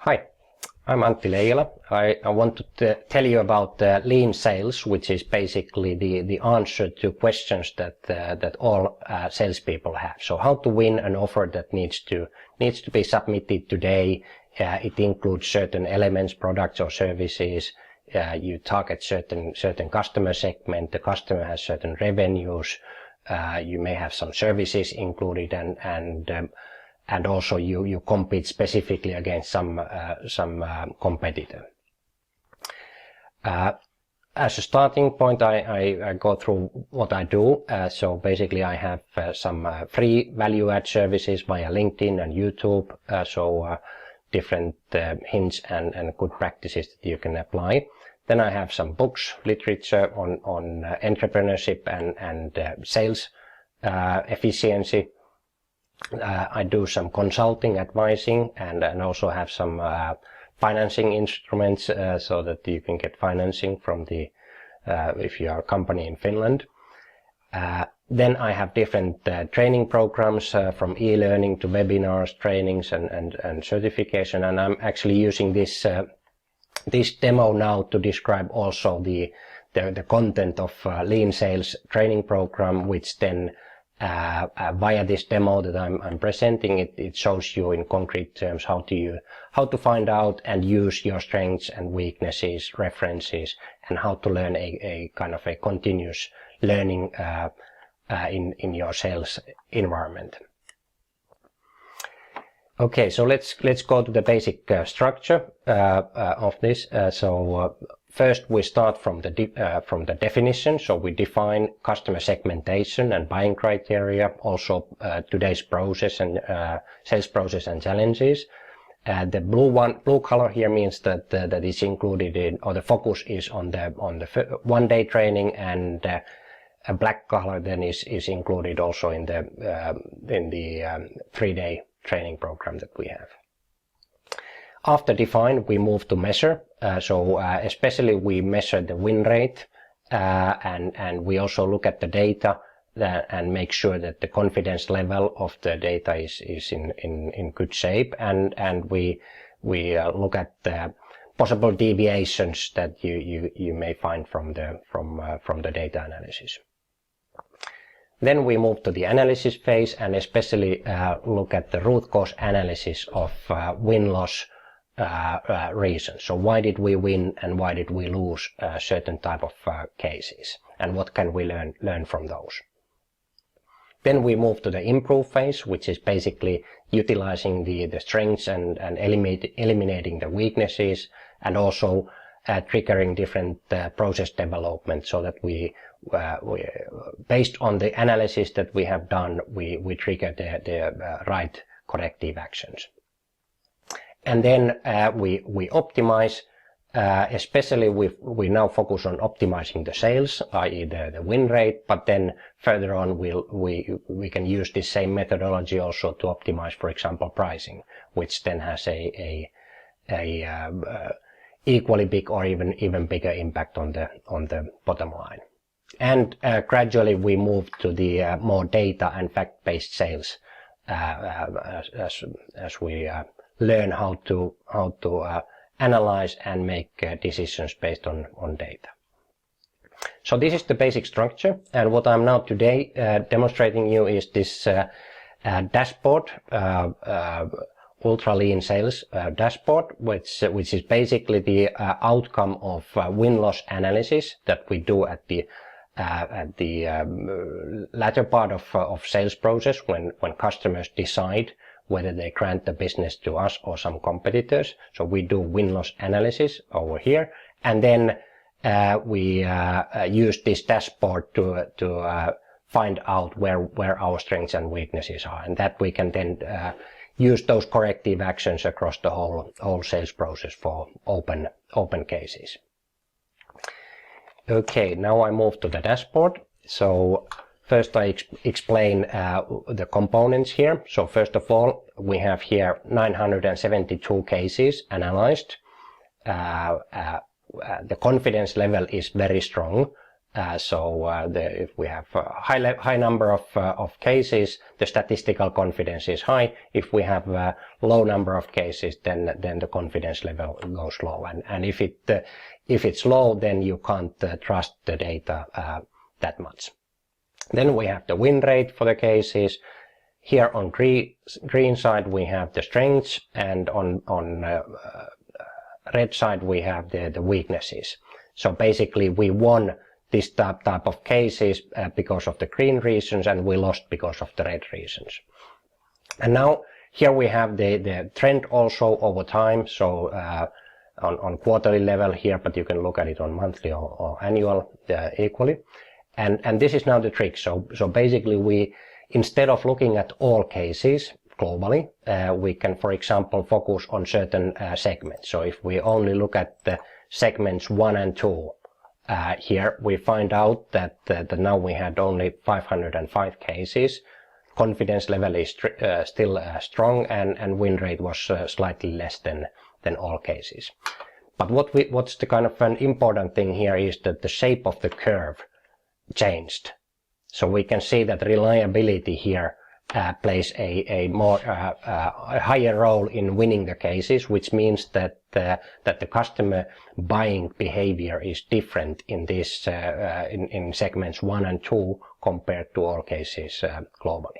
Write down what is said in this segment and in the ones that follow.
Hi, I'm Antti Leijala. I want to tell you about lean sales, which is basically the answer to questions that all salespeople have. So how to win an offer that needs to be submitted today. It includes certain elements, products or services. You target certain customer segment. The customer has certain revenues. You may have some services included, and also you compete specifically against some competitor. As a starting point, I go through what I do. So basically I have some free value add services via LinkedIn and YouTube. So different hints and good practices that you can apply. Then I have some books, literature on entrepreneurship and sales efficiency. I do some consulting, advising, and also have some financing instruments so that you can get financing from the if you are a company in Finland. Then I have different training programs from e-learning to webinars, trainings, and certification. And I'm actually using this demo now to describe also the content of Lean Sales training program, which then via this demo that I'm presenting, it shows you in concrete terms how to find out and use your strengths and weaknesses, references, and how to learn a kind of a continuous learning in your sales environment. Okay, so let's go to the basic structure of this. First, we start from the definition. So we define customer segmentation and buying criteria, also today's process and sales process and challenges. The blue color here means that that is included in, or the focus is on the 1-day training, and a black color then is included also in the 3-day training program that we have. After define, we move to measure. Especially we measure the win rate, and we also look at the data and make sure that the confidence level of the data is in good shape, and we look at the possible deviations that you may find from the data analysis. Then we move to the analysis phase and especially look at the root cause analysis of win-loss reasons. So why did we win and why did we lose certain type of cases, and what can we learn from those. Then we move to the improve phase, which is basically utilizing the strengths and eliminating the weaknesses, and also triggering different process development, so that we based on the analysis that we have done, we trigger the right corrective actions. And then we optimize, especially we now focus on optimizing the sales, i.e. the win rate, but then further on we can use this same methodology also to optimize, for example, pricing, which then has a equally big or even bigger impact on the bottom line. And gradually we move to the more data and fact-based sales as we learn how to analyze and make decisions based on data. So this is the basic structure, and what I'm now today demonstrating you is this dashboard, UltraLeanSales dashboard, which is basically the outcome of win-loss analysis that we do at the latter part of sales process when customers decide whether they grant the business to us or some competitors. So we do win-loss analysis over here, and then we use this dashboard to find out where our strengths and weaknesses are, and that we can then use those corrective actions across the whole sales process for open cases. Okay, now I move to the dashboard. So first I explain the components here. So first of all, we have here 972 cases analyzed. The confidence level is very strong. If we have a high number of cases, the statistical confidence is high. If we have a low number of cases, then the confidence level goes low. And if it's low, then you can't trust the data that much. Then we have the win rate for the cases. Here on green side we have the strengths, and on red side we have the weaknesses. So basically we won this type of cases because of the green reasons, and we lost because of the red reasons. And now here we have the trend also over time, so on quarterly level here, but you can look at it on monthly or annual equally. And this is now the trick. So basically we, instead of looking at all cases globally, we can, for example, focus on certain segments. So if we only look at the segments 1 and 2, here we find out that now we had only 505 cases. Confidence level is still strong, and win rate was slightly less than all cases. But what's the kind of an important thing here is that the shape of the curve changed. So we can see that reliability here plays a more higher role in winning the cases, which means that the customer buying behavior is different in this in segments 1 and 2 compared to all cases globally.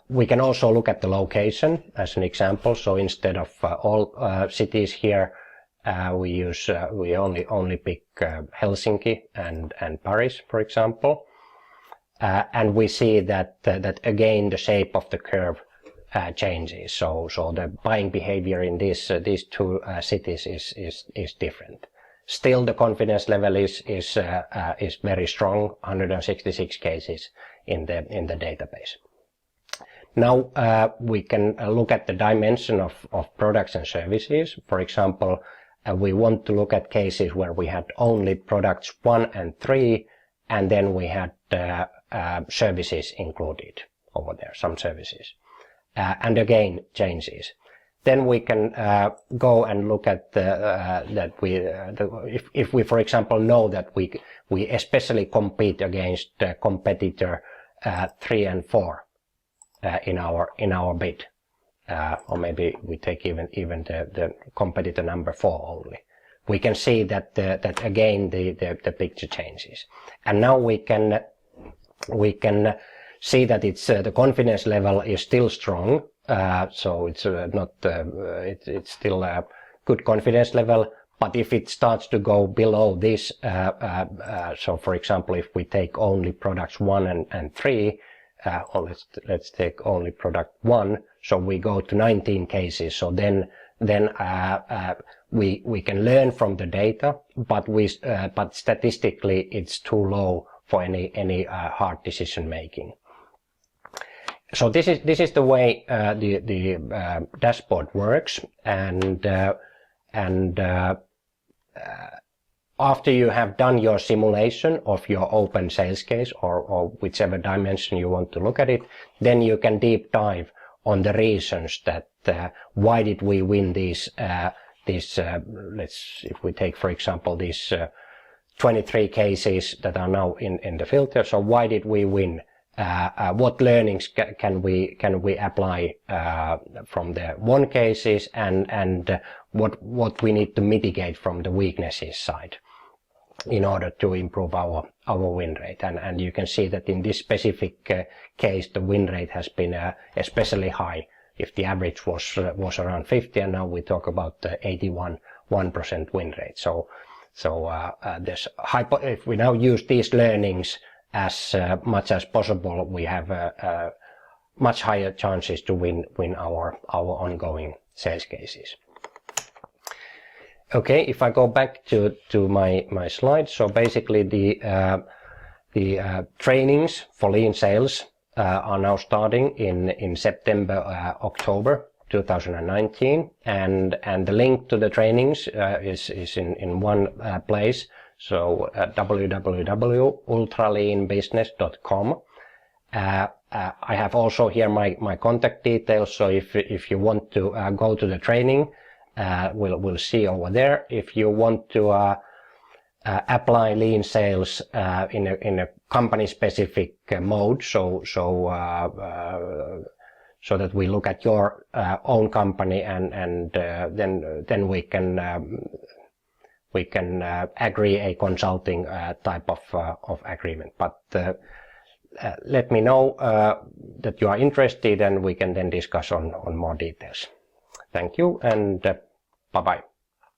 We can also look at the location as an example. So instead of all cities here, we only pick Helsinki and Paris, for example. And we see that again the shape of the curve changes. So the buying behavior in these two cities is different. Still, the confidence level is very strong, 166 cases in the database. Now we can look at the dimension of products and services. For example, we want to look at cases where we had only products 1 and 3, and then we had services included over there, some services, and again changes. Then we can go and look at if we, for example, know that we especially compete against competitor 3 and 4 in our bid, or maybe we take even the competitor number 4 only. We can see that again the picture changes, and now we can see that it's the confidence level is still strong. So it's not it's still a good confidence level. But if it starts to go below this, so for example, if we take only products 1 and 3, or let's take only product 1, so we go to 19 cases. So then we can learn from the data, but statistically it's too low for any hard decision making. So this is the way the dashboard works, and after you have done your simulation of your open sales case or whichever dimension you want to look at it, then you can deep dive on the reasons that why did we win these if we take, for example, these 23 cases that are now in the filter. So why did we win? What learnings can we apply from the won cases, and what we need to mitigate from the weaknesses side in order to improve our win rate. And you can see that in this specific case the win rate has been especially high. If the average was around 50, and now we talk about 81% win rate. So there's if we now use these learnings as much as possible, we have much higher chances to win our ongoing sales cases. Okay, if I go back to my slide, so basically the trainings for lean sales are now starting in September, October 2019, and the link to the trainings is in one place. So www.ultraleanbusiness.com. I have also here my contact details. So if you want to go to the training, we'll see over there. If you want to apply lean sales in a company specific mode, so that we look at your own company and then we can agree a consulting type of agreement. But let me know that you are interested, and we can then discuss on more details. Thank you, and bye bye.